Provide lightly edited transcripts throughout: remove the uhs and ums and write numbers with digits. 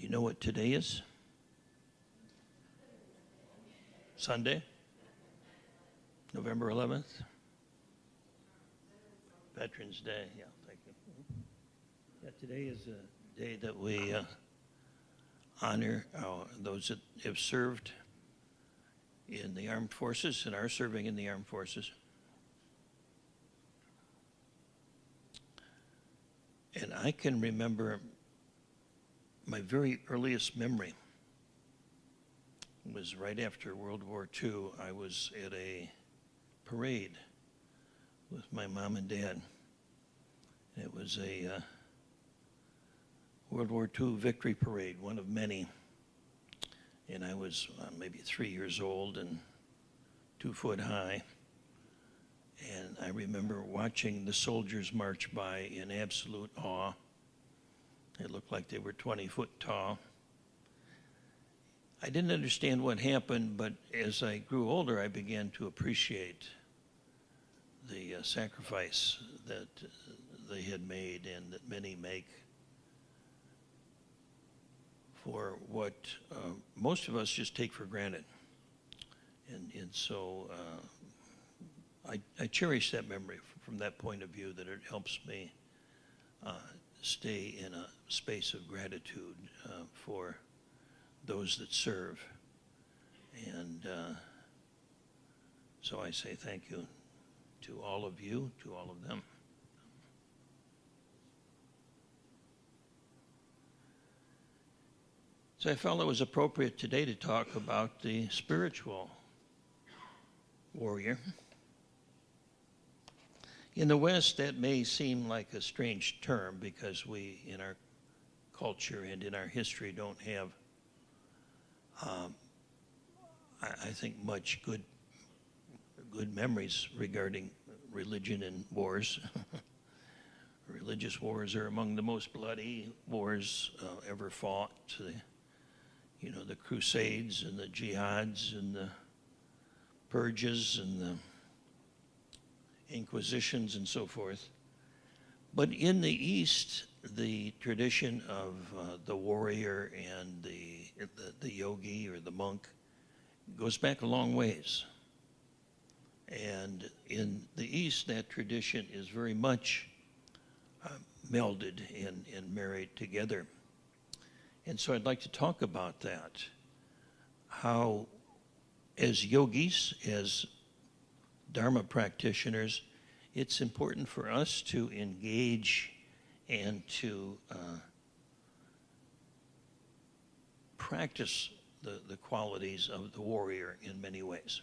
you know what today is? Sunday? November 11th? Veterans Day, yeah, thank you. Yeah, today is a day that we honor those that have served in the armed forces and are serving in the armed forces. And I can remember my very earliest memory was right after World War II. I was at a parade with my mom and dad. It was a World War II victory parade, one of many. And I was maybe 3 years old and 2 foot high. And I remember watching the soldiers march by in absolute awe. It looked like they were 20 foot tall. I didn't understand what happened, but as I grew older, I began to appreciate the sacrifice that they had made and that many make for what most of us just take for granted. And so I cherish that memory from that point of view, that it helps me stay in a space of gratitude for those that serve. And so I say thank you to all of you, to all of them. So I felt it was appropriate today to talk about the spiritual warrior. In the West, that may seem like a strange term because we, in our culture and in our history, don't have, I think, much good memories regarding religion and wars. Religious wars are among the most bloody wars ever fought. The Crusades and the Jihads and the Purges and the Inquisitions and so forth. But in the East, the tradition of the warrior and the yogi or the monk goes back a long ways. And in the East, that tradition is very much melded and married together. And so I'd like to talk about that, how as yogis, as Dharma practitioners, it's important for us to engage and to practice the qualities of the warrior in many ways.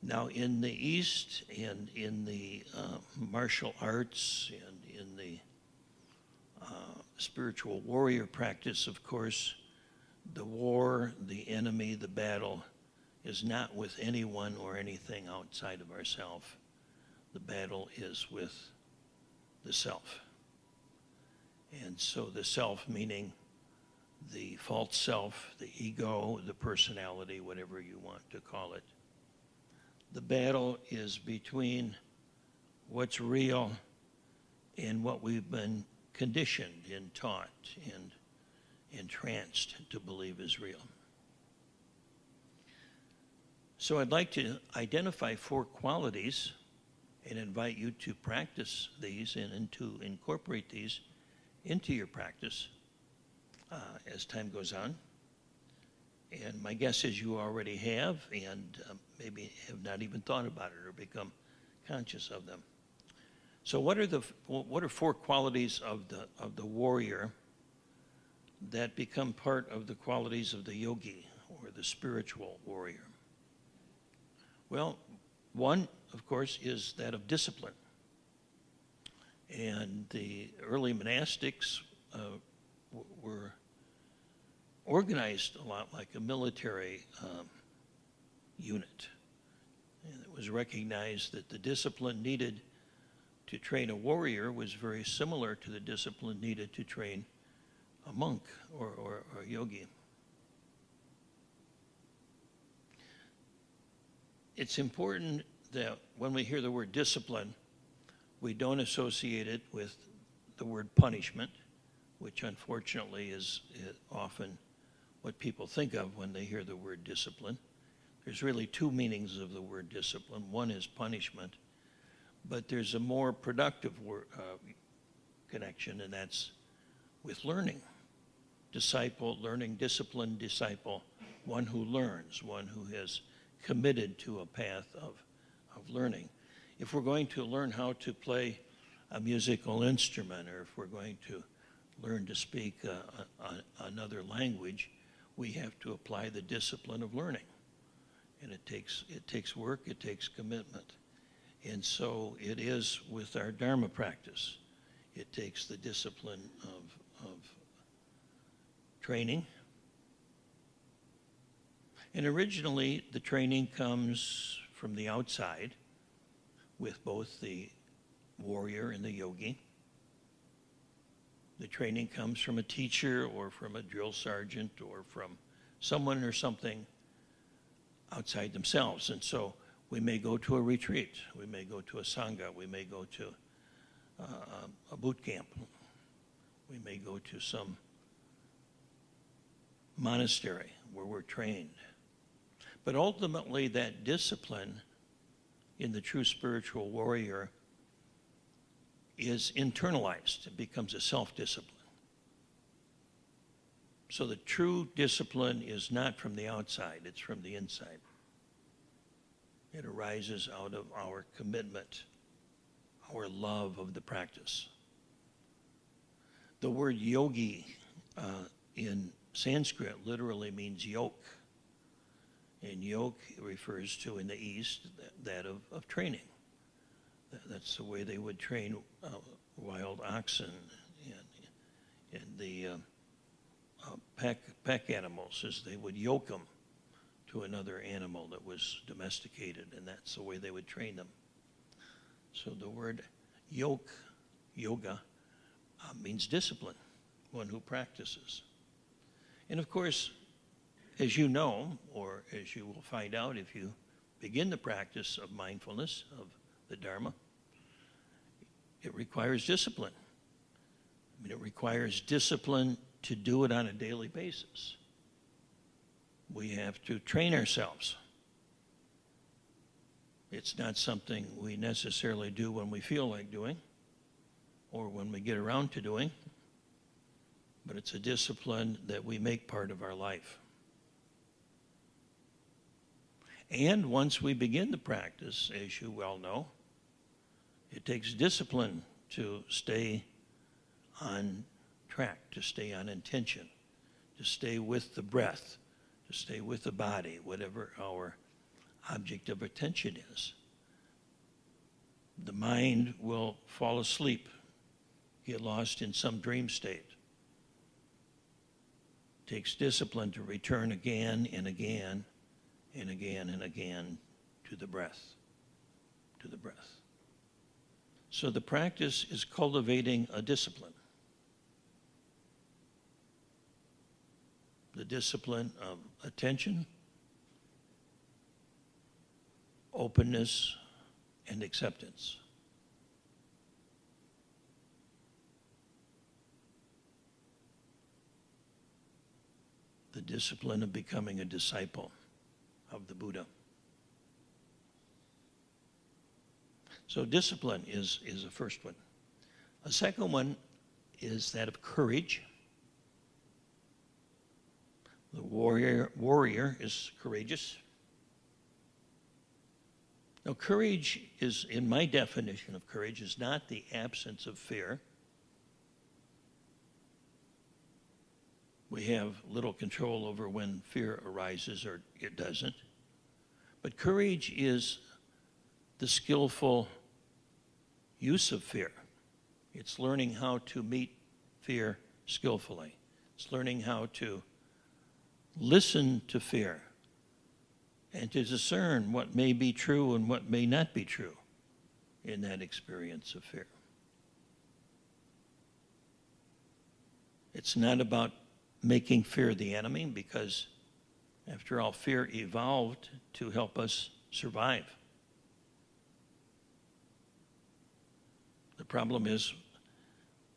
Now, in the East and in the martial arts and in the spiritual warrior practice, of course, the war, the enemy, the battle is not with anyone or anything outside of ourselves. The battle is with the self. And so the self meaning the false self, the ego, the personality, whatever you want to call it. The battle is between what's real and what we've been conditioned and taught and entranced to believe is real. So I'd like to identify 4 qualities and invite you to practice these and to incorporate these into your practice as time goes on. And my guess is you already have and maybe have not even thought about it or become conscious of them. So what are 4 qualities of the warrior that become part of the qualities of the yogi or the spiritual warrior? Well, one, of course, is that of discipline. And the early monastics were organized a lot like a military unit. And it was recognized that the discipline needed to train a warrior was very similar to the discipline needed to train a monk or a yogi. It's important that when we hear the word discipline, we don't associate it with the word punishment. which unfortunately is often what people think of when they hear the word discipline. There's really two meanings of the word discipline. One is punishment, but there's a more productive connection, and that's with learning. Disciple, learning, discipline, disciple, one who learns, one who has committed to a path of learning. If we're going to learn how to play a musical instrument, or if we're going to learn to speak another language, we have to apply the discipline of learning. And it takes work, it takes commitment. And so it is with our Dharma practice. It takes the discipline of training. And originally, the training comes from the outside with both the warrior and the yogi. The training comes from a teacher or from a drill sergeant or from someone or something outside themselves. And so we may go to a retreat, we may go to a sangha, we may go to a boot camp, we may go to some monastery where we're trained. But ultimately, that discipline in the true spiritual warrior is internalized. It becomes a self-discipline. So the true discipline is not from the outside, it's from the inside. It arises out of our commitment, our love of the practice. The word yogi in Sanskrit literally means yoke. And yoke refers to, in the East, that of training. That's the way they would train wild oxen and the pack animals, as they would yoke them to another animal that was domesticated, and that's the way they would train them. So the word yoke, yoga, means discipline, one who practices. And of course, as you know, or as you will find out if you begin the practice of mindfulness, of the Dharma, it requires discipline. I mean, it requires discipline to do it on a daily basis. We have to train ourselves. It's not something we necessarily do when we feel like doing or when we get around to doing, but it's a discipline that we make part of our life. And once we begin the practice, as you well know, it takes discipline to stay on track, to stay on intention, to stay with the breath, to stay with the body, whatever our object of attention is. The mind will fall asleep, get lost in some dream state. It takes discipline to return again and again and again and again to the breath, to the breath. So the practice is cultivating a discipline. The discipline of attention, openness, and acceptance. The discipline of becoming a disciple of the Buddha. So discipline is the first one. A second one is that of courage. The warrior is courageous. Now, courage is, in my definition of courage, is not the absence of fear. We have little control over when fear arises or it doesn't. But courage is the skillful use of fear. It's learning how to meet fear skillfully. It's learning how to listen to fear and to discern what may be true and what may not be true in that experience of fear. It's not about making fear the enemy, because after all, fear evolved to help us survive. The problem is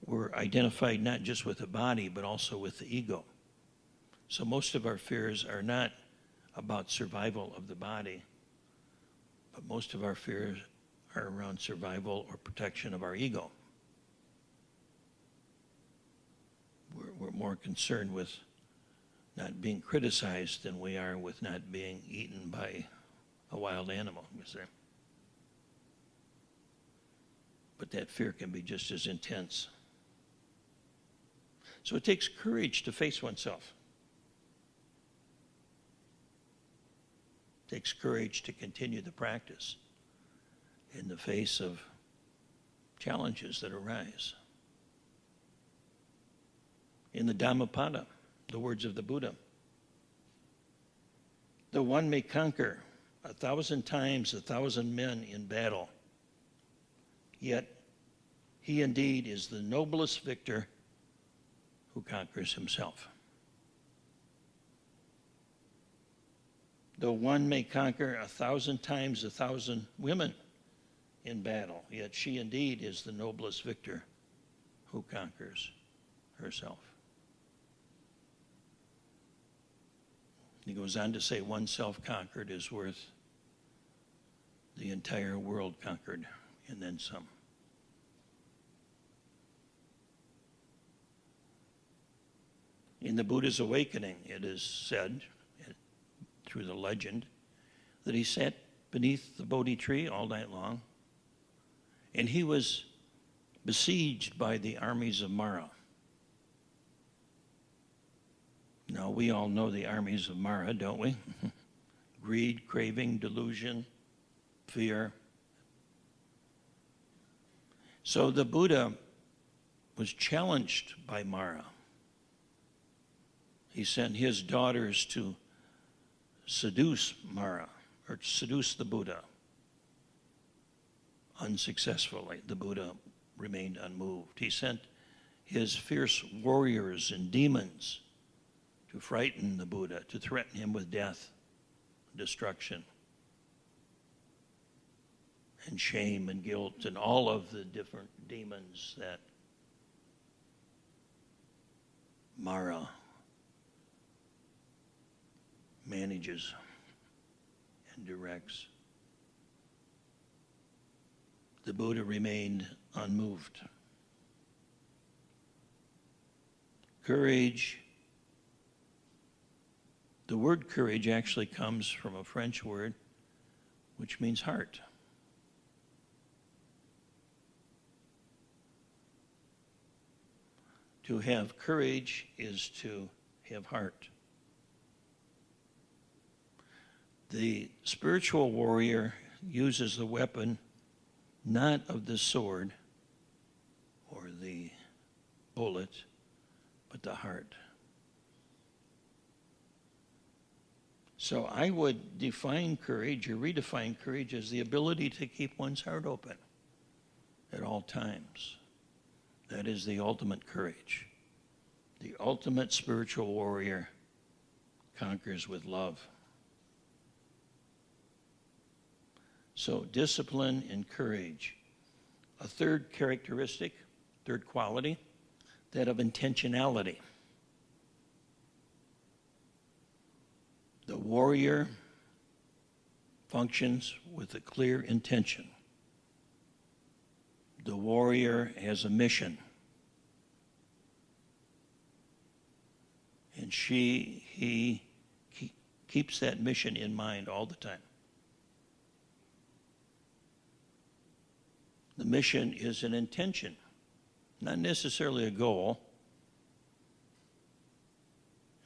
we're identified not just with the body, but also with the ego. So most of our fears are not about survival of the body, but most of our fears are around survival or protection of our ego. We're more concerned with not being criticized than we are with not being eaten by a wild animal, you see. But that fear can be just as intense. So it takes courage to face oneself. It takes courage to continue the practice in the face of challenges that arise. In the Dhammapada, the words of the Buddha, though one may conquer 1,000 times 1,000 men in battle, yet he indeed is the noblest victor who conquers himself. Though one may conquer 1,000 times 1,000 women in battle, yet she indeed is the noblest victor who conquers herself. He goes on to say, one self-conquered is worth the entire world conquered, and then some. In the Buddha's awakening, it is said, through the legend, that he sat beneath the Bodhi tree all night long, and he was besieged by the armies of Mara. Now, we all know the armies of Mara, don't we? Greed, craving, delusion, fear. So the Buddha was challenged by Mara. He sent his daughters to seduce Mara, or seduce the Buddha. Unsuccessfully, the Buddha remained unmoved. He sent his fierce warriors and demons to frighten the Buddha, to threaten him with death, destruction, and shame and guilt, and all of the different demons that Mara manages and directs. The Buddha remained unmoved. Courage. The word courage actually comes from a French word which means heart. To have courage is to have heart. The spiritual warrior uses the weapon not of the sword or the bullet, but the heart. So I would define courage or redefine courage as the ability to keep one's heart open at all times. That is the ultimate courage. The ultimate spiritual warrior conquers with love. So discipline and courage. A third characteristic, third quality, that of intentionality. The warrior functions with a clear intention. The warrior has a mission. And he keeps that mission in mind all the time. The mission is an intention, not necessarily a goal.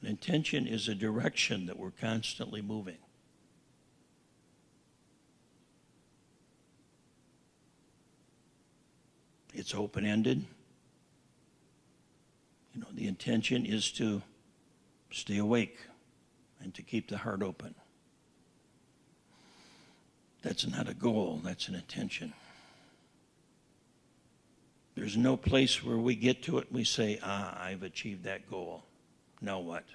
An intention is a direction that we're constantly moving. It's open-ended. The intention is to stay awake and to keep the heart open. That's not a goal, that's an intention. There's no place where we get to it and we say, I've achieved that goal. Now what?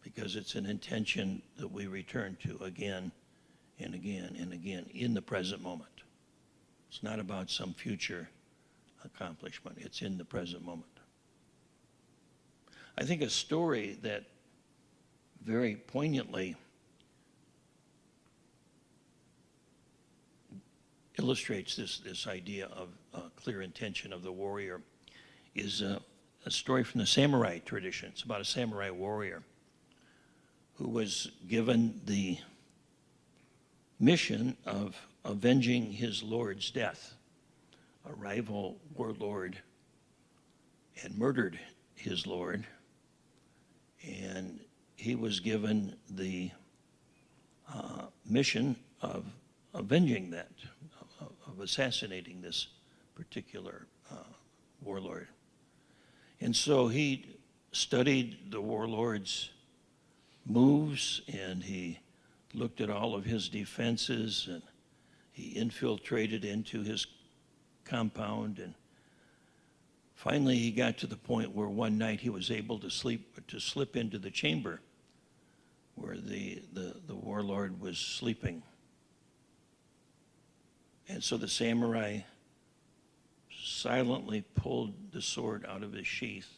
Because it's an intention that we return to again and again and again in the present moment. It's not about some future accomplishment. It's in the present moment. I think a story that very poignantly illustrates this idea of clear intention of the warrior is a story from the samurai tradition. It's about a samurai warrior who was given the mission of avenging his lord's death. A rival warlord had murdered his lord, and he was given the mission of avenging that, of assassinating this particular warlord. And so he studied the warlord's moves, and he looked at all of his defenses, and he infiltrated into his compound, and finally he got to the point where one night he was able to slip into the chamber where the warlord was sleeping. And so the samurai silently pulled the sword out of his sheath,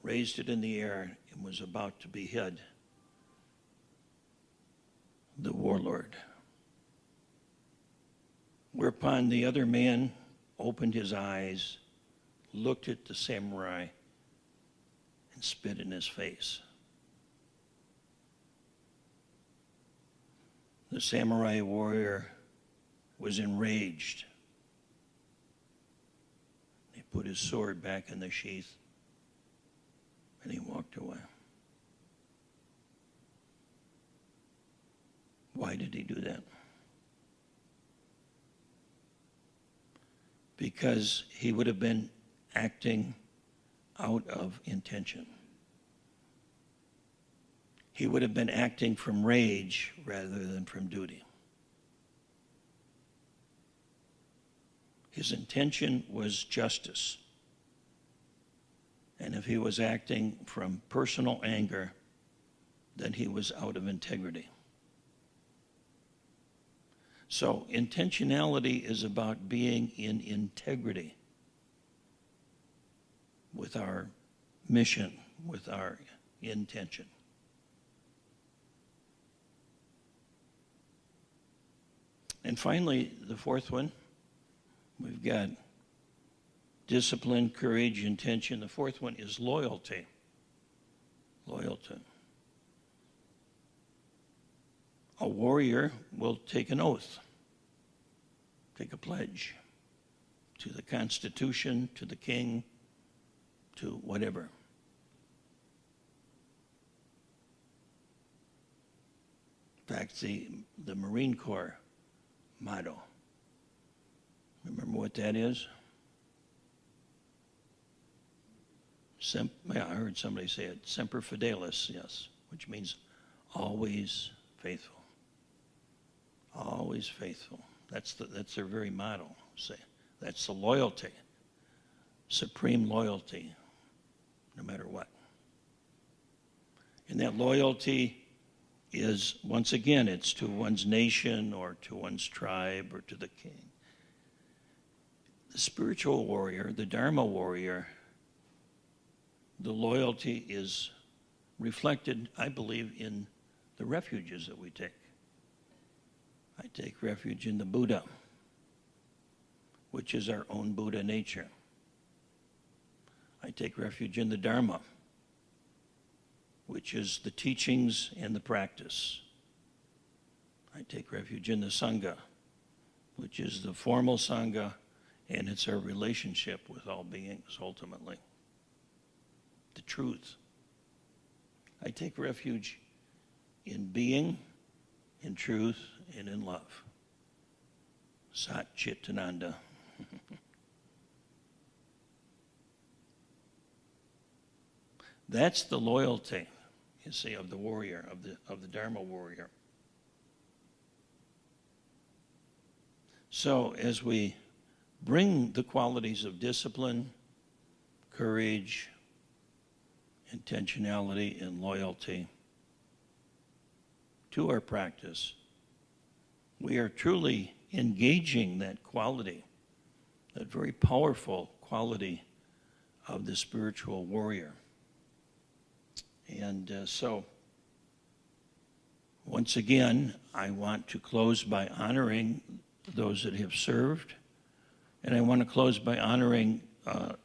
raised it in the air, and was about to behead the warlord. Whereupon the other man opened his eyes, looked at the samurai, and spit in his face. The samurai warrior was enraged. He put his sword back in the sheath, and he walked away. Why did he do that? Because he would have been acting out of intention. He would have been acting from rage rather than from duty. His intention was justice. And if he was acting from personal anger, then he was out of integrity. So intentionality is about being in integrity with our mission, with our intention. And finally, the fourth one, we've got discipline, courage, intention. The fourth one is loyalty. Loyalty. A warrior will take an oath, take a pledge to the Constitution, to the king, to whatever. In fact, the Marine Corps motto, remember what that is? I heard somebody say it, Semper Fidelis, yes, which means always faithful. Always faithful. That's their very motto. Say, that's the loyalty, supreme loyalty, no matter what. And that loyalty is, once again, it's to one's nation or to one's tribe or to the king. The spiritual warrior, the Dharma warrior, the loyalty is reflected, I believe, in the refuges that we take. I take refuge in the Buddha, which is our own Buddha nature. I take refuge in the Dharma, which is the teachings and the practice. I take refuge in the Sangha, which is the formal Sangha, and it's our relationship with all beings, ultimately. The truth. I take refuge in being, in truth, and in love. Sat Chit Ananda. That's the loyalty, you see, of the warrior, of the Dharma warrior. So as we bring the qualities of discipline, courage, intentionality, and loyalty to our practice, we are truly engaging that quality that very powerful quality of the spiritual warrior. And so, once again, I want to close by honoring those that have served, and I want to close by honoring the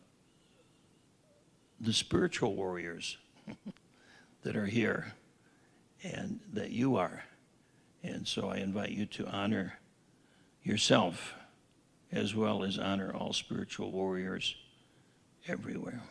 spiritual warriors that are here and that you are. And so I invite you to honor yourself as well as honor all spiritual warriors everywhere.